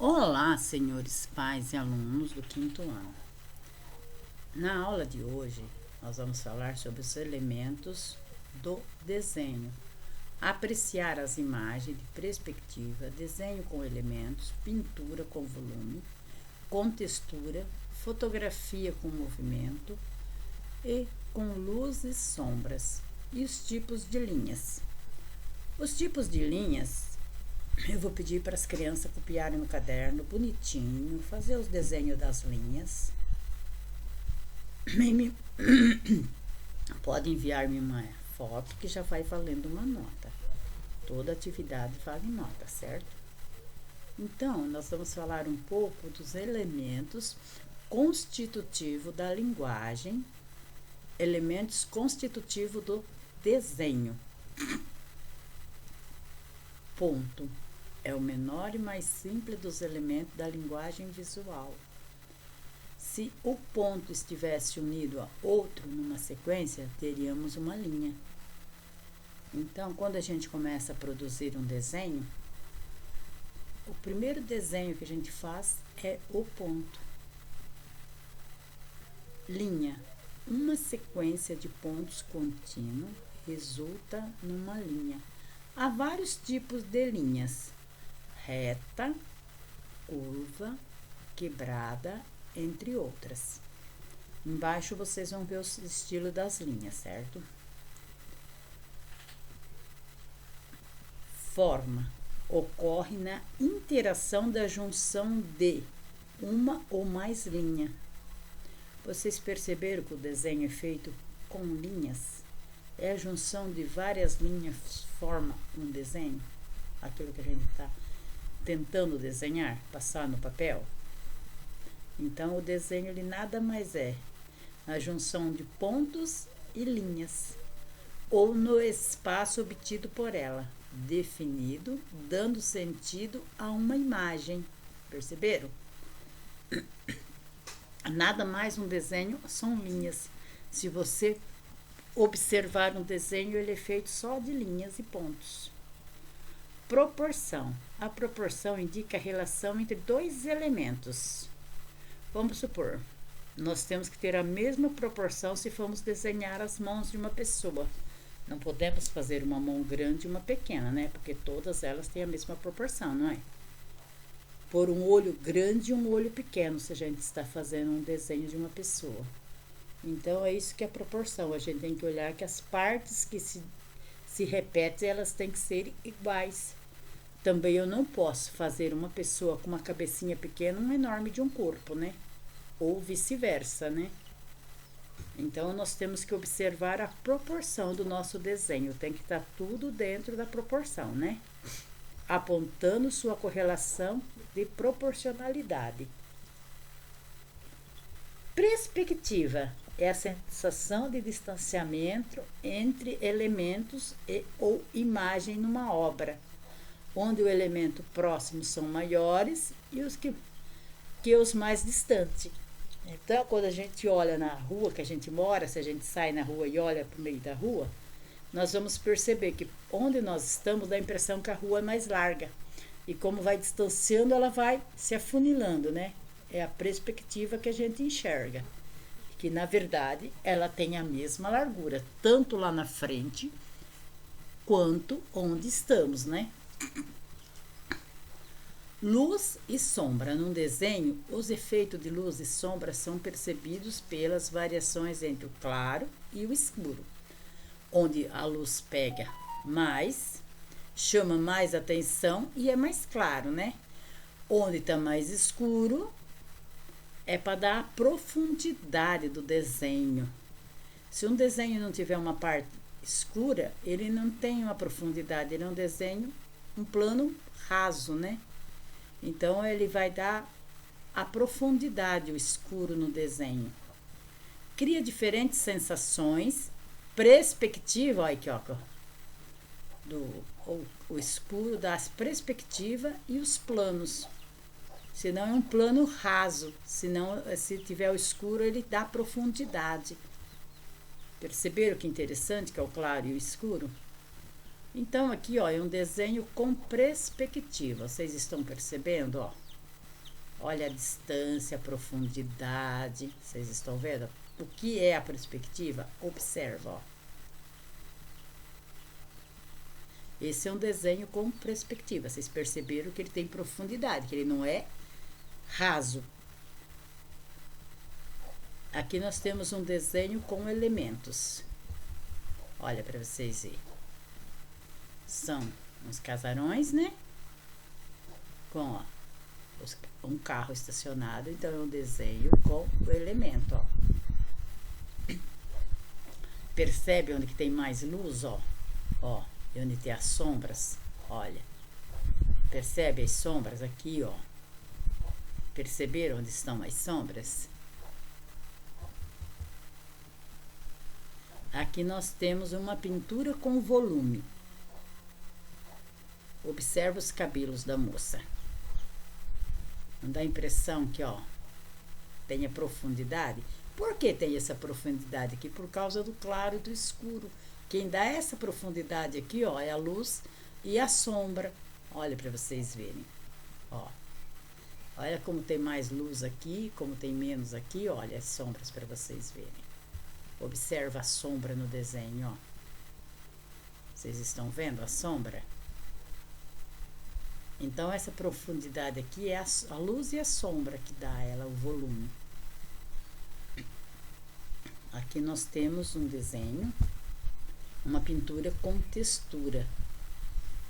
Olá, senhores pais e alunos do quinto ano. Na aula de hoje, nós vamos falar sobre os elementos do desenho. Apreciar as imagens de perspectiva, desenho com elementos, pintura com volume, com textura, fotografia com movimento e com luz e sombras. E os tipos de linhas. Os tipos de linhas eu vou pedir para as crianças copiarem no caderno bonitinho, fazer os desenhos das linhas. Pode enviar-me uma foto que já vai valendo uma nota. Toda atividade vale nota, certo? Então, nós vamos falar um pouco dos elementos constitutivos da linguagem, elementos constitutivos do desenho. Ponto. É o menor e mais simples dos elementos da linguagem visual. Se o ponto estivesse unido a outro numa sequência, teríamos uma linha. Então, quando a gente começa a produzir um desenho, o primeiro desenho que a gente faz é o ponto. Linha. Uma sequência de pontos contínua resulta numa linha. Há vários tipos de linhas: reta, curva, quebrada, entre outras. Embaixo vocês vão ver o estilo das linhas, certo? Forma. Ocorre na interação da junção de uma ou mais linhas. Vocês perceberam que o desenho é feito com linhas? É a junção de várias linhas forma um desenho? Aquilo que a gente está tentando desenhar, passar no papel. Então, o desenho ele nada mais é a junção de pontos e linhas, ou no espaço obtido por ela, definido, dando sentido a uma imagem. Perceberam? Nada mais um desenho são linhas. Se você observar um desenho, ele é feito só de linhas e pontos. Proporção. A proporção indica a relação entre dois elementos. Vamos supor, nós temos que ter a mesma proporção se formos desenhar as mãos de uma pessoa. Não podemos fazer uma mão grande e uma pequena, né? Porque todas elas têm a mesma proporção, não é? Por um olho grande e um olho pequeno, se a gente está fazendo um desenho de uma pessoa. Então, é isso que é a proporção. A gente tem que olhar que as partes que se repetem, elas têm que ser iguais. Também eu não posso fazer uma pessoa com uma cabecinha pequena, um enorme de um corpo, né? Ou vice-versa, né? Então, nós temos que observar a proporção do nosso desenho. Tem que estar tudo dentro da proporção, né? Apontando sua correlação de proporcionalidade. Perspectiva é a sensação de distanciamento entre elementos ou imagem numa obra, onde o elemento próximo são maiores e os que os mais distantes. Então, quando a gente olha na rua que a gente mora, se a gente sai na rua e olha para o meio da rua, nós vamos perceber que onde nós estamos dá a impressão que a rua é mais larga. E como vai distanciando, ela vai se afunilando, né? É a perspectiva que a gente enxerga. Que, na verdade, ela tem a mesma largura, tanto lá na frente, quanto onde estamos, né? Luz e sombra. Num desenho, os efeitos de luz e sombra são percebidos pelas variações entre o claro e o escuro. Onde a luz pega mais, chama mais atenção e é mais claro, né? Onde está mais escuro, é para dar a profundidade do desenho. Se um desenho não tiver uma parte escura, ele não tem uma profundidade, ele é um desenho, um plano raso, né? Então, ele vai dar a profundidade, o escuro no desenho. Cria diferentes sensações, perspectiva, olha aqui, ó, o escuro das perspectiva e os planos. Senão é um plano raso, senão, se tiver o escuro, ele dá profundidade. Perceberam que interessante que é o claro e o escuro? Então, aqui, ó, é um desenho com perspectiva. Vocês estão percebendo, ó? Olha a distância, a profundidade. Vocês estão vendo? O que é a perspectiva? Observa, ó. Esse é um desenho com perspectiva. Vocês perceberam que ele tem profundidade, que ele não é raso. Aqui nós temos um desenho com elementos. Olha para vocês verem. São uns casarões, né? Com, ó, um carro estacionado. Então, é um desenho com o elemento, ó. Percebe onde que tem mais luz, ó? Ó, e onde tem as sombras, olha. Percebe as sombras aqui, ó? Perceberam onde estão as sombras? Aqui nós temos uma pintura com volume. Observa os cabelos da moça. Não dá a impressão que, ó, tenha profundidade? Por que tem essa profundidade aqui? Por causa do claro e do escuro. Quem dá essa profundidade aqui, ó, é a luz e a sombra. Olha para vocês verem, ó. Olha como tem mais luz aqui, como tem menos aqui, olha as sombras para vocês verem. Observa a sombra no desenho, ó. Vocês estão vendo a sombra? Então, essa profundidade aqui é a luz e a sombra que dá a ela o volume. Aqui nós temos um desenho, uma pintura com textura.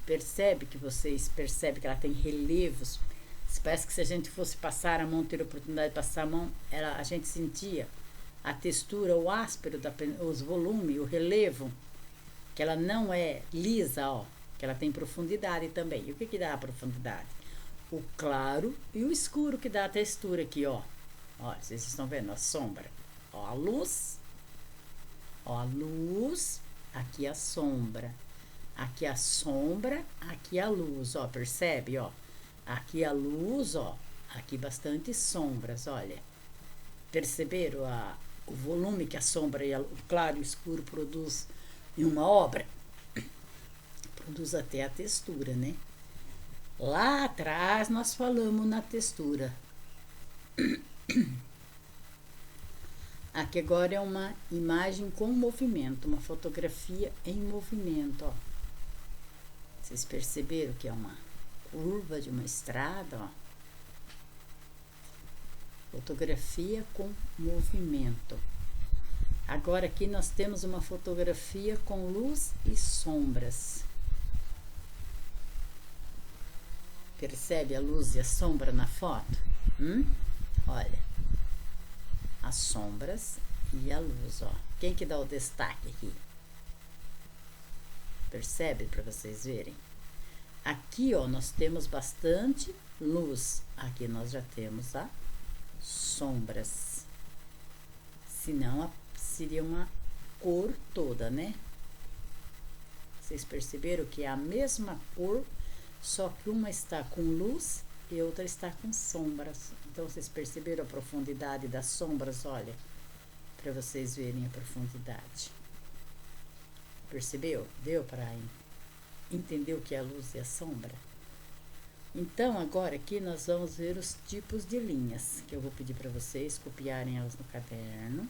Percebe que vocês percebem que ela tem relevos. Parece que se a gente fosse passar a mão, ter a oportunidade de passar a mão, a gente sentia a textura, o áspero, os volumes, o relevo, que ela não é lisa, ó, que ela tem profundidade também. E o que que dá a profundidade? O claro e o escuro que dá a textura aqui, ó. Ó, vocês estão vendo a sombra? Ó, a luz, aqui a sombra. Aqui a sombra, aqui a luz, ó, percebe, ó? Aqui a luz, ó, aqui bastante sombras, olha. Perceberam o volume que a sombra e o claro e o escuro produz em uma obra? Produz até a textura, né? Lá atrás nós falamos na textura. Aqui agora é uma imagem com movimento, uma fotografia em movimento, ó. Vocês perceberam que é uma curva de uma estrada, ó. Fotografia com movimento. Agora aqui nós temos uma fotografia com luz e sombras. Percebe a luz e a sombra na foto? Olha, as sombras e a luz, ó. Quem que dá o destaque aqui? Percebe para vocês verem? Aqui, ó, nós temos bastante luz. Aqui nós já temos a sombras. Senão seria uma cor toda, né? Vocês perceberam que é a mesma cor, só que uma está com luz e outra está com sombras. Então, vocês perceberam a profundidade das sombras? Olha, para vocês verem a profundidade. Percebeu? Deu para entender o que é a luz e a sombra? Então, agora aqui nós vamos ver os tipos de linhas, que eu vou pedir para vocês copiarem elas no caderno.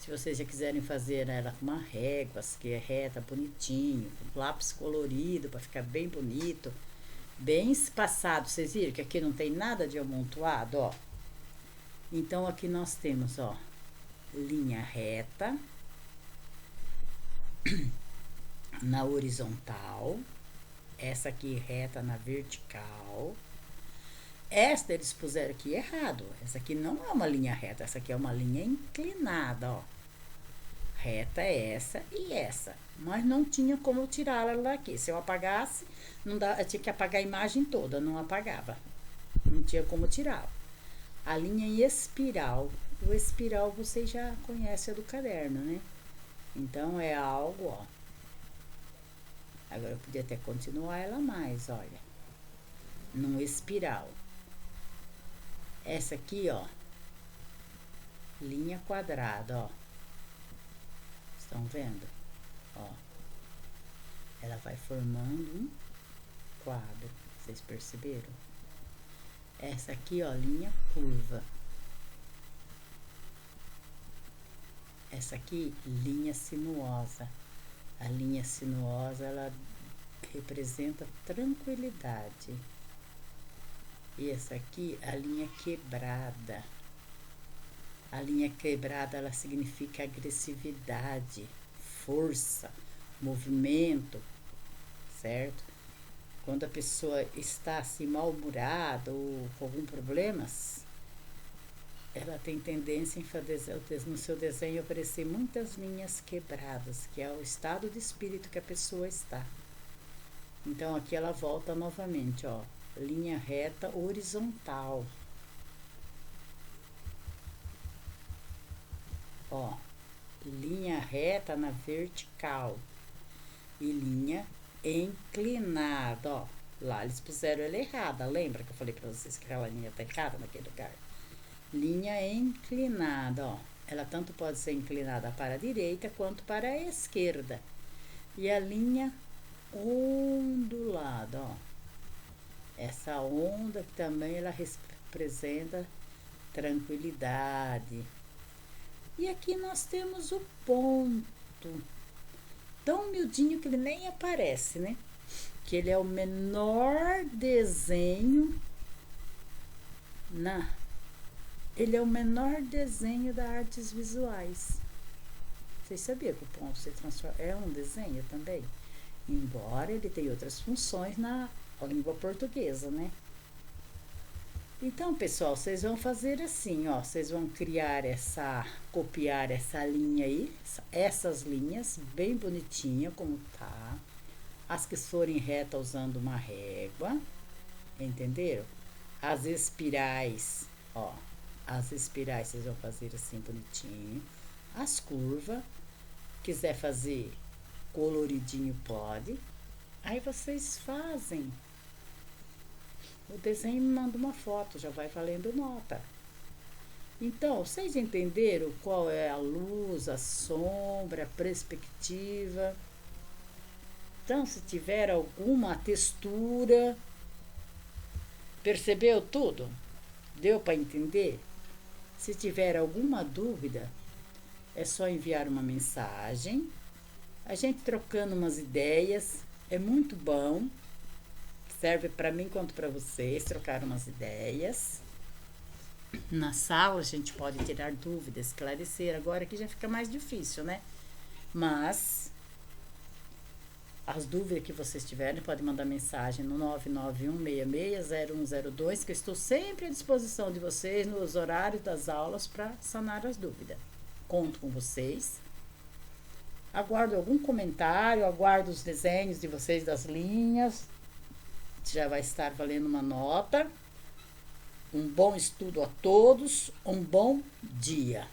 Se vocês já quiserem fazer ela com uma régua, que é reta, bonitinho, com lápis colorido, para ficar bem bonito, bem espaçado. Vocês viram que aqui não tem nada de amontoado, ó. Então, aqui nós temos, ó, linha reta, na horizontal, essa aqui reta na vertical. Esta eles puseram aqui errado. Essa aqui não é uma linha reta, essa aqui é uma linha inclinada, ó. Reta é essa e essa. Mas não tinha como eu tirar ela daqui. Se eu apagasse, não dá, eu tinha que apagar a imagem toda, não apagava. Não tinha como tirar. A linha em espiral. O espiral vocês já conhecem do caderno, né? Então, é algo, ó. Agora, eu podia até continuar ela mais, olha. Num espiral. Essa aqui, ó. Linha quadrada, ó. Estão vendo? Ó. Ela vai formando um quadro. Vocês perceberam? Essa aqui, ó, linha curva. Essa aqui, linha sinuosa. A linha sinuosa, ela representa tranquilidade. E essa aqui, a linha quebrada. A linha quebrada, ela significa agressividade, força, movimento, certo? Quando a pessoa está assim mal-humorada ou com algum problema, ela tem tendência em fazer no seu desenho aparecer muitas linhas quebradas, que é o estado de espírito que a pessoa está. Então aqui ela volta novamente, ó, linha reta horizontal. Ó, linha reta na vertical e linha inclinada, ó. Lá eles puseram ela errada, lembra que eu falei pra vocês que aquela linha tá errada naquele lugar? Linha inclinada, ó. Ela tanto pode ser inclinada para a direita quanto para a esquerda. E a linha ondulada, ó. Essa onda que também ela representa tranquilidade. E aqui nós temos o ponto. Tão miudinho que ele nem aparece, né? Que ele é o menor desenho ele é o menor desenho das artes visuais. Vocês sabiam que o ponto se transforma é um desenho também? Embora ele tenha outras funções na língua portuguesa, né? Então, pessoal, vocês vão fazer assim, ó. Vocês vão copiar essa linha aí, essas linhas, bem bonitinha como tá. As que forem retas usando uma régua, entenderam? As espirais, ó. As espirais vocês vão fazer assim bonitinho. As curvas, quiser fazer coloridinho pode. Aí vocês fazem o desenho e me manda uma foto, já vai valendo nota. Então, vocês entenderam qual é a luz, a sombra, a perspectiva? Então, se tiver alguma textura, percebeu tudo? Deu para entender? Se tiver alguma dúvida, é só enviar uma mensagem. A gente trocando umas ideias, é muito bom. Serve para mim quanto para vocês, trocar umas ideias. Na sala a gente pode tirar dúvidas, esclarecer. Agora aqui já fica mais difícil, né? Mas as dúvidas que vocês tiverem, podem mandar mensagem no 991660102, que eu estou sempre à disposição de vocês nos horários das aulas para sanar as dúvidas. Conto com vocês. Aguardo algum comentário, aguardo os desenhos de vocês das linhas. Já vai estar valendo uma nota. Um bom estudo a todos, um bom dia.